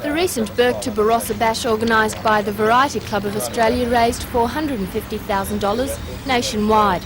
The recent Burke to Barossa Bash organised by the Variety Club of Australia raised $450,000 nationwide.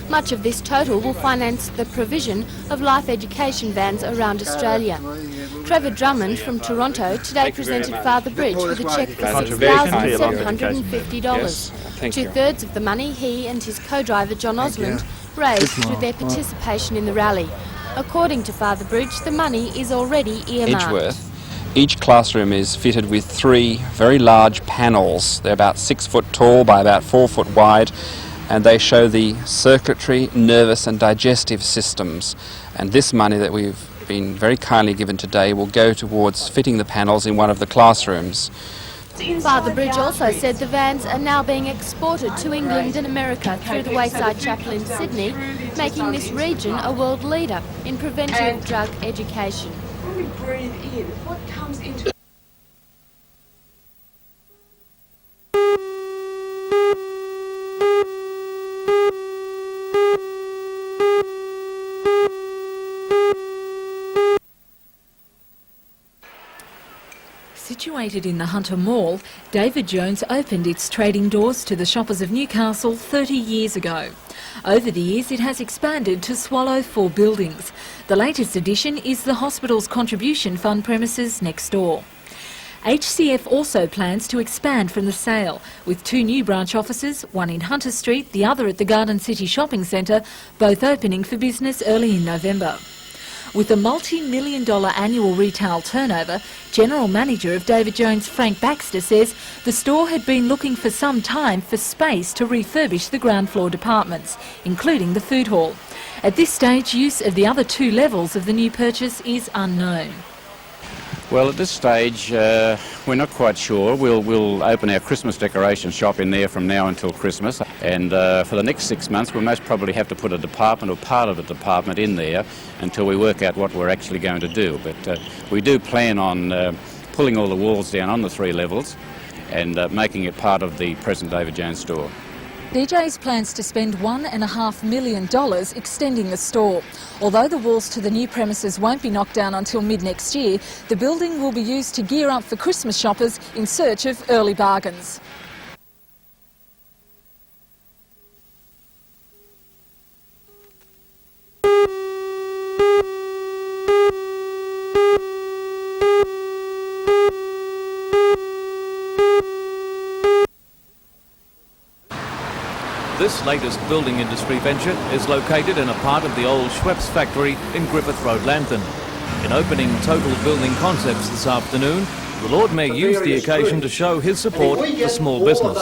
Much of this total will finance the provision of life education vans around Australia. Trevor Drummond from Toronto today presented Father Bridge with a cheque for $6,750. Two-thirds of the money he and his co-driver John Osland raised through their participation in the rally. According to Father Bridge, the money is already earmarked. Each classroom is fitted with 3 very large panels. They're about 6 foot tall by about 4 foot wide, and they show the circulatory, nervous and digestive systems. And this money that we've been very kindly given today will go towards fitting the panels in one of the classrooms. Father Bridge also said the vans are now being exported to England and America through the Wayside Chapel in Sydney, making this region a world leader in preventive drug education. When we breathe in, what comes into Situated in the Hunter Mall, David Jones opened its trading doors to the shoppers of Newcastle 30 years ago. Over the years it has expanded to swallow 4 buildings. The latest addition is the hospital's contribution fund premises next door. HCF also plans to expand from the sale, with 2 new branch offices, one in Hunter Street, the other at the Garden City Shopping Centre, both opening for business early in November. With a multi-million-dollar annual retail turnover, General Manager of David Jones Frank Baxter says the store had been looking for some time for space to refurbish the ground floor departments, including the food hall. At this stage, use of the other 2 levels of the new purchase is unknown. Well, at this stage, we're not quite sure. We'll open our Christmas decoration shop in there from now until Christmas, and for the next 6 months we'll most probably have to put a department or part of the department in there until we work out what we're actually going to do. But we do plan on pulling all the walls down on the 3 levels and making it part of the present David Jones store. DJ's plans to spend $1.5 million extending the store. Although the walls to the new premises won't be knocked down until mid-next year, the building will be used to gear up for Christmas shoppers in search of early bargains. This latest building industry venture is located in a part of the old Schweppes factory in Griffith Road, Lambton. In opening Total Building Concepts this afternoon, the Lord Mayor used the occasion to show his support for small business.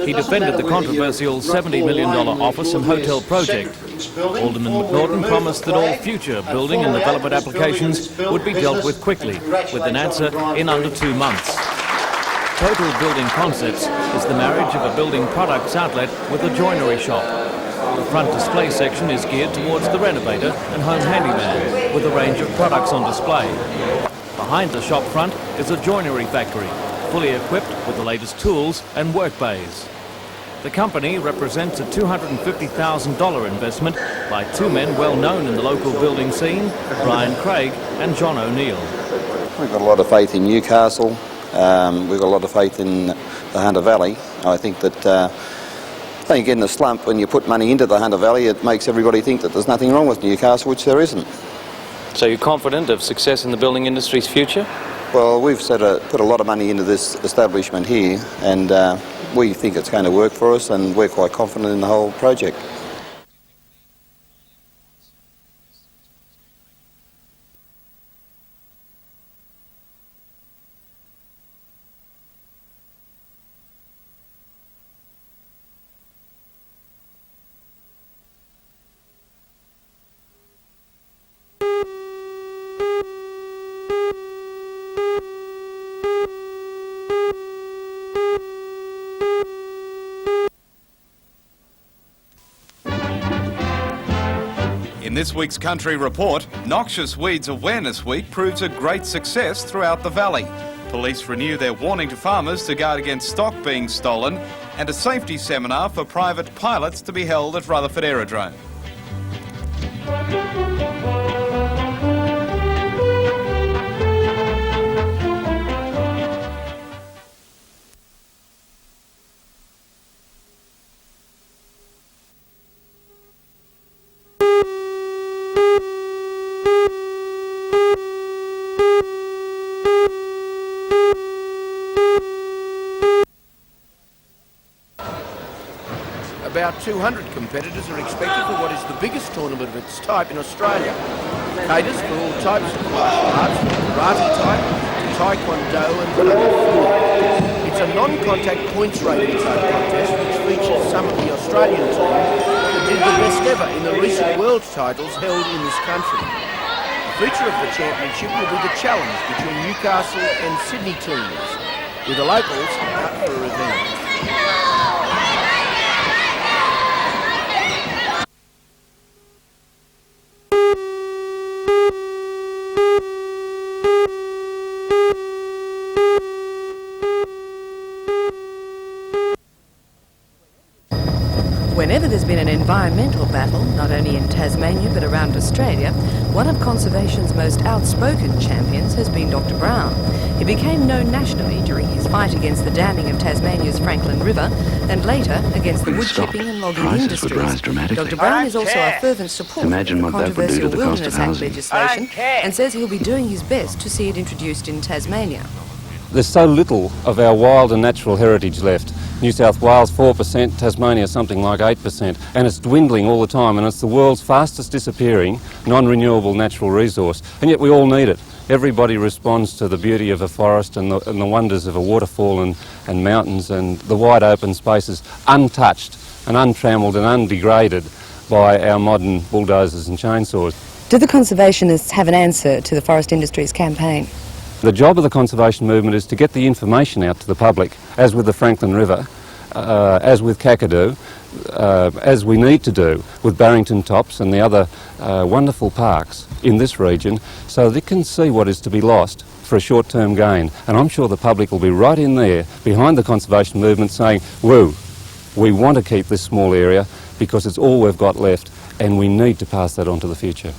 He defended the controversial $70 million office and hotel project. Alderman McNaughton promised that all future building and development applications would be dealt with quickly, with an answer in under 2 months. Total Building Concepts is the marriage of a building products outlet with a joinery shop. The front display section is geared towards the renovator and home handyman, with a range of products on display. Behind the shop front is a joinery factory, fully equipped with the latest tools and work bays. The company represents a $250,000 investment by 2 men well known in the local building scene, Brian Craig and John O'Neill. We've got a lot of faith in Newcastle. We've got a lot of faith in the Hunter Valley. I think that I think in the slump, when you put money into the Hunter Valley, it makes everybody think that there's nothing wrong with Newcastle, which there isn't. So you're confident of success in the building industry's future? Well, we've put a lot of money into this establishment here, and we think it's going to work for us, and we're quite confident in the whole project. In this week's Country Report, Noxious Weeds Awareness Week proves a great success throughout the valley. Police renew their warning to farmers to guard against stock being stolen, and a safety seminar for private pilots to be held at Rutherford Aerodrome. about 200 competitors are expected for what is the biggest tournament of its type in Australia. It caters for all types of martial arts, from karate type to taekwondo and kung fu. It's a non-contact points rating type contest which features some of the Australian team that did the best ever in the recent world titles held in this country. The feature of the championship will be the challenge between Newcastle and Sydney teams, with the locals out for revenge. Whenever there's been an environmental battle, not only in Tasmania but around Australia, one of conservation's most outspoken champions has been Dr. Brown. He became known nationally during his fight against the damming of Tasmania's Franklin River and later against the wood chipping and logging industries. Dr. Brown is also a fervent supporter of the controversial Wilderness Act legislation and says he'll be doing his best to see it introduced in Tasmania. There's so little of our wild and natural heritage left. New South Wales 4%, Tasmania something like 8%, and it's dwindling all the time, and it's the world's fastest disappearing non-renewable natural resource, and yet we all need it. Everybody responds to the beauty of a forest and the wonders of a waterfall and mountains and the wide open spaces, untouched and untrammelled and undegraded by our modern bulldozers and chainsaws. Do the conservationists have an answer to the forest industry's campaign? The job of the conservation movement is to get the information out to the public, as with the Franklin River, as with Kakadu, as we need to do with Barrington Tops and the other wonderful parks in this region, so they can see what is to be lost for a short-term gain. And I'm sure the public will be right in there behind the conservation movement saying, woo, we want to keep this small area because it's all we've got left and we need to pass that on to the future.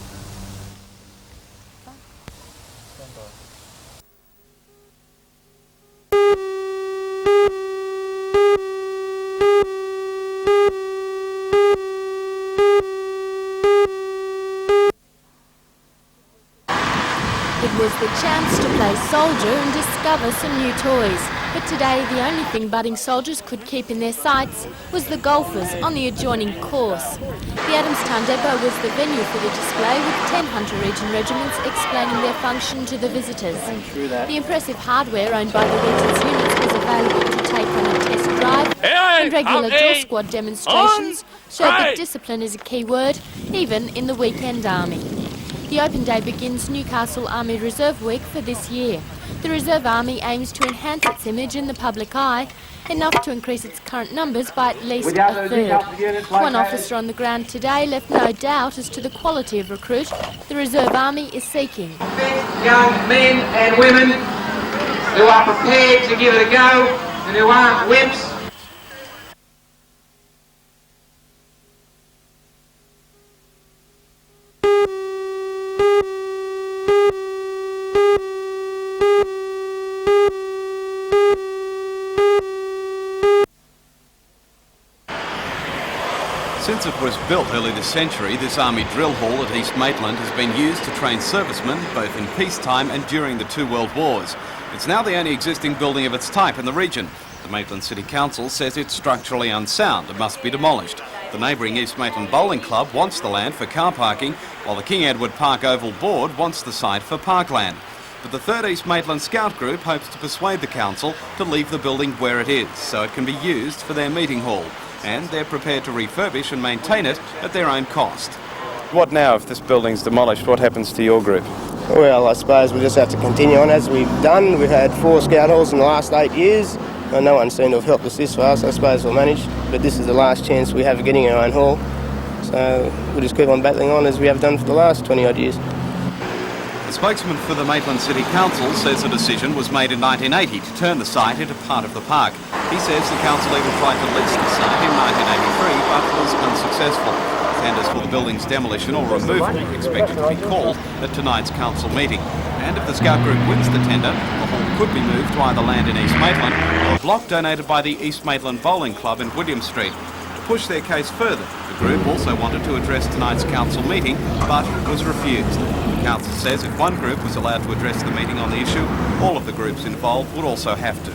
It was the chance to play soldier and discover some new toys. But today the only thing budding soldiers could keep in their sights was the golfers on the adjoining course. The Adamstown Depot was the venue for the display, with 10 Hunter Region regiments explaining their function to the visitors. The impressive hardware owned by the region's units was available to take on a test drive, and regular drill squad demonstrations showed that discipline is a key word, even in the weekend army. The open day begins Newcastle Army Reserve Week for this year. The Reserve Army aims to enhance its image in the public eye, enough to increase its current numbers by at least a third. One officer on the ground today left no doubt as to the quality of recruit the Reserve Army is seeking. Young men and women who are prepared to give it a go and who aren't wimps. Since it was built early this century, this Army drill hall at East Maitland has been used to train servicemen both in peacetime and during the two world wars. It's now the only existing building of its type in the region. The Maitland City Council says it's structurally unsound and must be demolished. The neighbouring East Maitland Bowling Club wants the land for car parking, while the King Edward Park Oval Board wants the site for parkland. But the 3rd East Maitland Scout Group hopes to persuade the council to leave the building where it is, so it can be used for their meeting hall. And they're prepared to refurbish and maintain it at their own cost. What now if this building's demolished? What happens to your group? Well, I suppose we'll just have to continue on as we've done. We've had 4 scout halls in the last 8 years, and no one seemed to have helped us this far, so I suppose we'll manage. But this is the last chance we have of getting our own hall, so we'll just keep on battling on as we have done for the last 20 odd years. The spokesman for the Maitland City Council says a decision was made in 1980 to turn the site into part of the park. He says the council even tried to lease the site in 1983 but was unsuccessful. Tenders for the building's demolition or removal are expected to be called at tonight's council meeting. And if the Scout Group wins the tender, the hall could be moved to either land in East Maitland or a block donated by the East Maitland Bowling Club in William Street. To push their case further, the group also wanted to address tonight's council meeting but was refused. The council says if one group was allowed to address the meeting on the issue, all of the groups involved would also have to.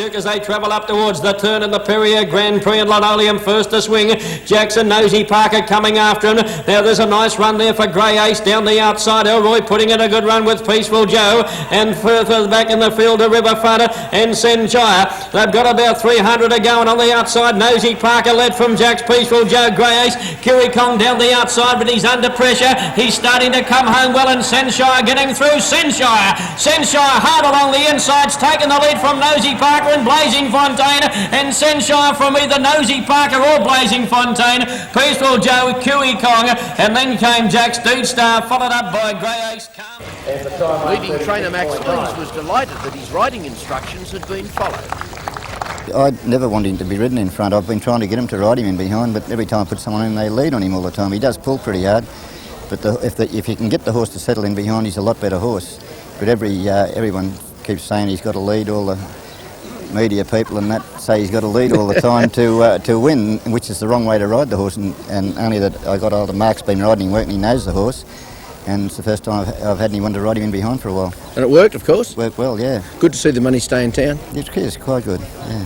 Duke as they travel up towards the turn of the Perrier Grand Prix, and Linoleum first to swing. Jackson, Nosy Parker coming after him. Now there's a nice run there for Grey Ace down the outside. Elroy putting in a good run with Peaceful Joe, and further back in the field to River Fudder and Senjaya. They've got about 300 to go, and on the outside Nosy Parker led from Jack's Peaceful Joe. Grey Ace, Kiwi Kong down the outside, but he's under pressure. He's starting to come home well, and Senshire getting through. Senshire hard along the insides, taking the lead from Nosy Parker and Blazing Fontaine, and Senshire from either Nosy Parker or Blazing Fontaine. Peaceful Joe, Kiwi Kong, and then came Jack's Deed Star, followed up by Grey Ace. Leading trainer Max Lees was delighted that his riding instructions had been followed. I never wanted him to be ridden in front. I've been trying to get him to ride him in behind, but every time I put someone in, they lead on him all the time. He does pull pretty hard, but if you can get the horse to settle in behind, he's a lot better horse. But everyone keeps saying he's got to lead. All the media people and that say he's got to lead all the time to win, which is the wrong way to ride the horse. And only that I got older, Mark's been riding him, working, he knows the horse. And it's the first time I've had anyone to ride him in behind for a while. And it worked, of course? Worked well, yeah. Good to see the money stay in town? It's quite good, yeah.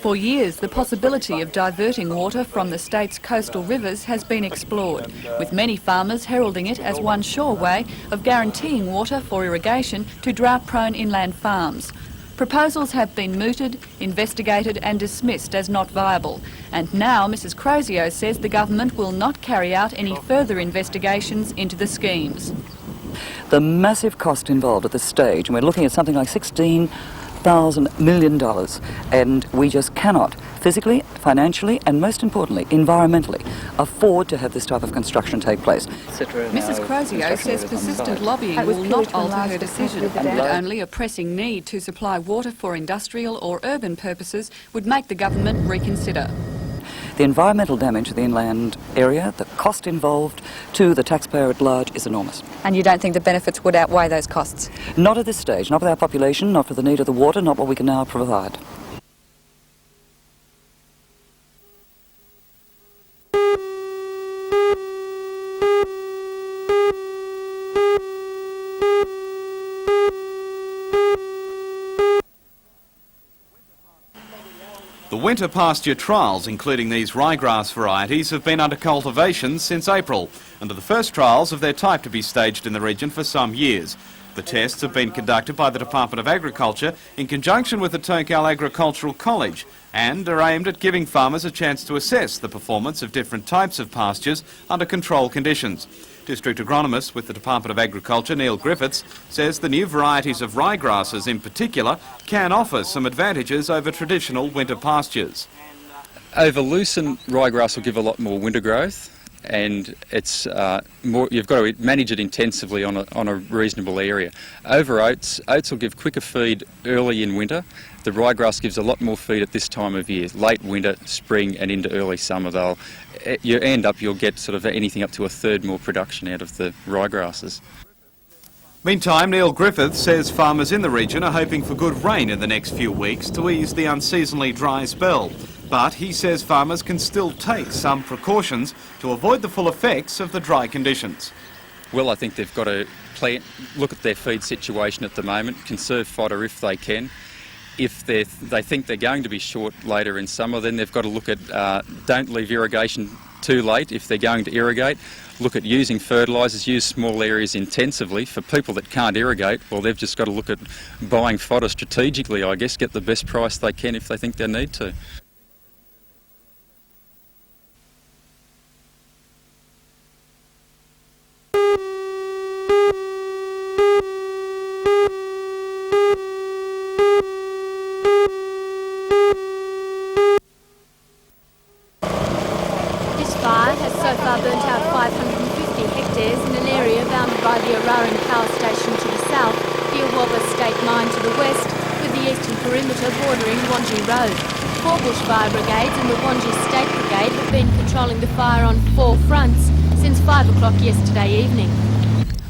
For years, the possibility of diverting water from the state's coastal rivers has been explored, with many farmers heralding it as one sure way of guaranteeing water for irrigation to drought-prone inland farms. Proposals have been mooted, investigated and dismissed as not viable, and now Mrs Crozio says the government will not carry out any further investigations into the schemes. The massive cost involved at this stage, and we're looking at something like $16,000 million, and we just cannot physically, financially and most importantly environmentally afford to have this type of construction take place. Mrs Crozio says persistent lobbying will not alter her decision, and that only a pressing need to supply water for industrial or urban purposes would make the government reconsider. The environmental damage to the inland area, the cost involved to the taxpayer at large is enormous. And you don't think the benefits would outweigh those costs? Not at this stage, not with our population, not for the need of the water, not what we can now provide. The winter pasture trials, including these ryegrass varieties, have been under cultivation since April, and are the first trials of their type to be staged in the region for some years. The tests have been conducted by the Department of Agriculture in conjunction with the Tokal Agricultural College, and are aimed at giving farmers a chance to assess the performance of different types of pastures under control conditions. District Agronomist with the Department of Agriculture, Neil Griffiths, says the new varieties of ryegrasses in particular can offer some advantages over traditional winter pastures. Over lucerne, ryegrass will give a lot more winter growth, and it's more. You've got to manage it intensively on a reasonable area. Over oats will give quicker feed early in winter. The ryegrass gives a lot more feed at this time of year, late winter, spring and into early summer. You'll get sort of anything up to a third more production out of the ryegrasses. Meantime, Neil Griffiths says farmers in the region are hoping for good rain in the next few weeks to ease the unseasonally dry spell. But he says farmers can still take some precautions to avoid the full effects of the dry conditions. Well, I think they've got to look at their feed situation at the moment, conserve fodder if they can. If they think they're going to be short later in summer, then they've got to look at don't leave irrigation too late. If they're going to irrigate, look at using fertilisers, use small areas intensively. For people that can't irrigate, well, they've just got to look at buying fodder strategically, I guess, get the best price they can if they think they need to. Burnt out 550 hectares in an area bounded by the Araran Power Station to the south, the Awaba State Mine to the west, with the eastern perimeter bordering Wanji Road. 4 bushfire brigades and the Wanji State Brigade have been controlling the fire on 4 fronts since 5 o'clock yesterday evening.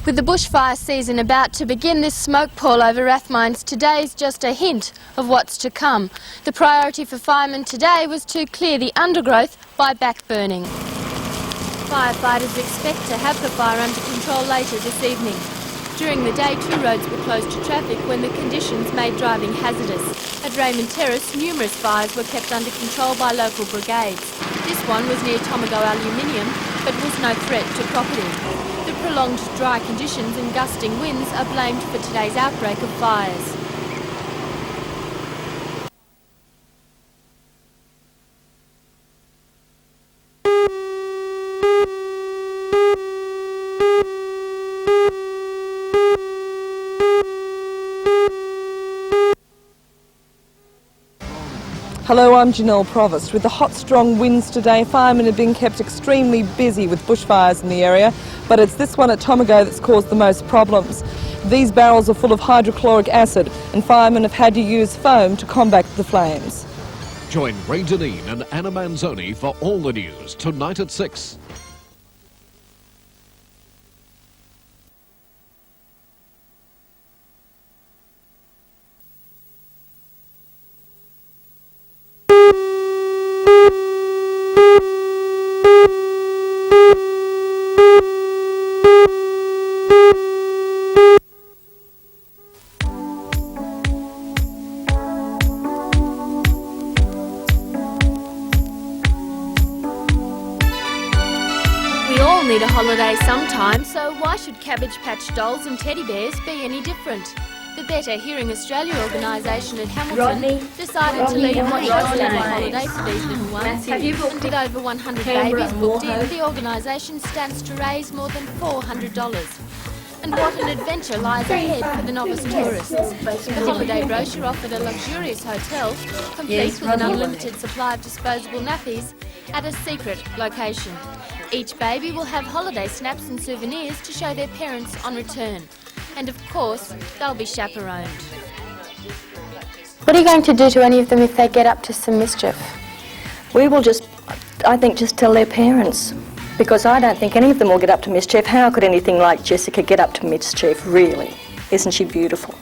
With the bushfire season about to begin, this smoke pall over Rathmines today is just a hint of what's to come. The priority for firemen today was to clear the undergrowth by backburning. Firefighters expect to have the fire under control later this evening. During the day, 2 roads were closed to traffic when the conditions made driving hazardous. At Raymond Terrace, numerous fires were kept under control by local brigades. This one was near Tomago Aluminium, but was no threat to property. The prolonged dry conditions and gusting winds are blamed for today's outbreak of fires. Hello, I'm Janelle Provost. With the hot, strong winds today, firemen have been kept extremely busy with bushfires in the area, but it's this one at Tomago that's caused the most problems. These barrels are full of hydrochloric acid, and firemen have had to use foam to combat the flames. Join Ray Deneen and Anna Manzoni for all the news tonight at 6. Need a holiday sometime, so why should Cabbage Patch dolls and teddy bears be any different? The Better Hearing Australia organisation at Hamilton decided to lead a watch holiday for these little ones. And with over 100 babies booked in, the organisation stands to raise more than $400. And what an adventure lies ahead for the novice tourists. The holiday brochure offered a luxurious hotel, complete with an unlimited supply of disposable nappies, at a secret location. Each baby will have holiday snaps and souvenirs to show their parents on return. And of course, they'll be chaperoned. What are you going to do to any of them if they get up to some mischief? We will just tell their parents, because I don't think any of them will get up to mischief. How could anything like Jessica get up to mischief, really? Isn't she beautiful?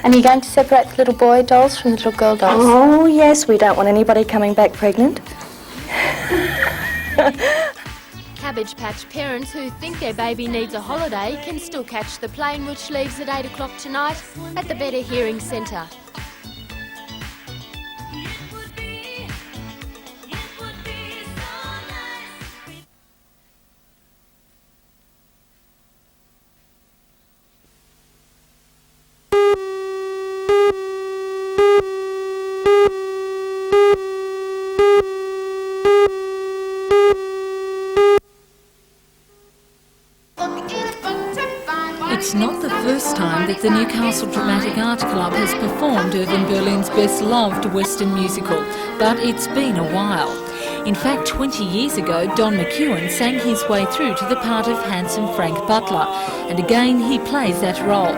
And are you going to separate the little boy dolls from the little girl dolls? Oh, yes, we don't want anybody coming back pregnant. Cabbage Patch parents who think their baby needs a holiday can still catch the plane which leaves at 8 o'clock tonight at the Better Hearing Centre. It's not the first time that the Newcastle Dramatic Art Club has performed Irving Berlin's best-loved Western musical, but it's been a while. In fact, 20 years ago, Don McEwen sang his way through to the part of handsome Frank Butler, and again he plays that role.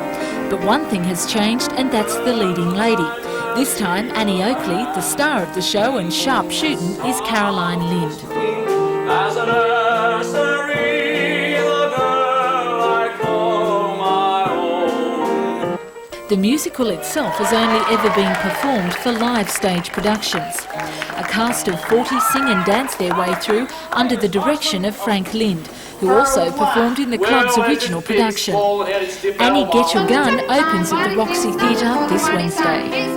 But one thing has changed, and that's the leading lady. This time, Annie Oakley, the star of the show and sharp shooting, is Caroline Lind. As a nursery, the girl I call my own. The musical itself has only ever been performed for live stage productions. A cast of 40 sing and dance their way through under the direction of Frank Lind, who also performed in the club's original production. Annie Get Your Gun opens at the Roxy Theatre this Wednesday.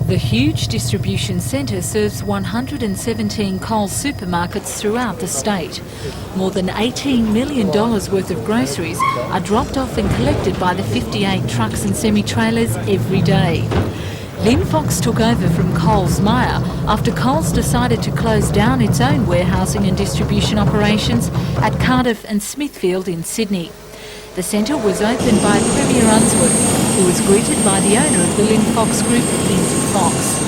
The huge distribution centre serves 117 Coles supermarkets throughout the state. More than $18 million worth of groceries are dropped off and collected by the 58 trucks and semi-trailers every day. Lynn Fox took over from Coles Myer after Coles decided to close down its own warehousing and distribution operations at Cardiff and Smithfield in Sydney. The centre was opened by Premier Unsworth, who was greeted by the owner of the Lynn Fox Group, Lindsay Fox.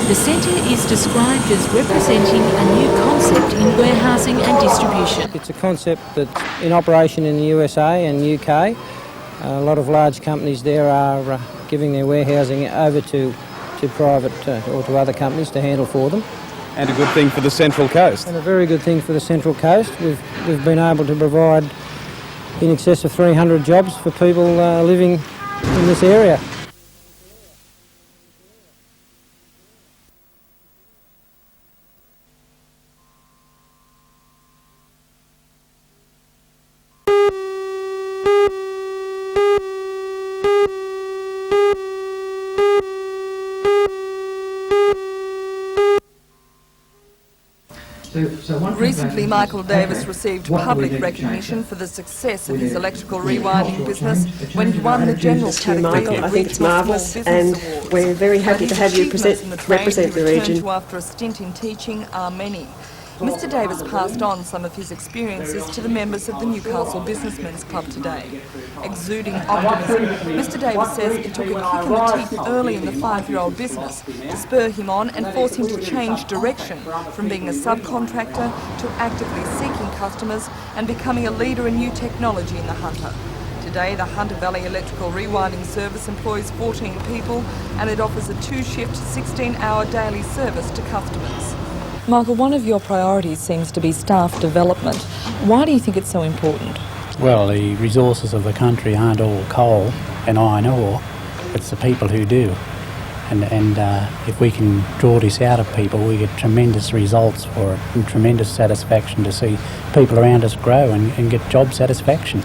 The centre is described as representing a new concept in warehousing and distribution. It's a concept that's in operation in the USA and UK. A lot of large companies there are giving their warehousing over to private or to other companies to handle for them. And a good thing for the Central Coast. And a very good thing for the Central Coast. We've been able to provide in excess of 300 jobs for people living in this area. Recently, Michael Davis received public recognition for the success of his electrical rewinding business when he won the general category I think it's marvellous, and we're very happy to have you represent the region. After a stint in teaching are many. Mr Davis passed on some of his experiences to the members of the Newcastle Businessmen's Club today. Exuding optimism, Mr Davis says it took a kick in the teeth early in the 5-year-old business to spur him on and force him to change direction from being a subcontractor to actively seeking customers and becoming a leader in new technology in the Hunter. Today, the Hunter Valley Electrical Rewinding Service employs 14 people and it offers a 2-shift, 16-hour daily service to customers. Michael, one of your priorities seems to be staff development. Why do you think it's so important? Well, the resources of the country aren't all coal and iron ore, it's the people who do. And if we can draw this out of people, we get tremendous results for it and tremendous satisfaction to see people around us grow and get job satisfaction.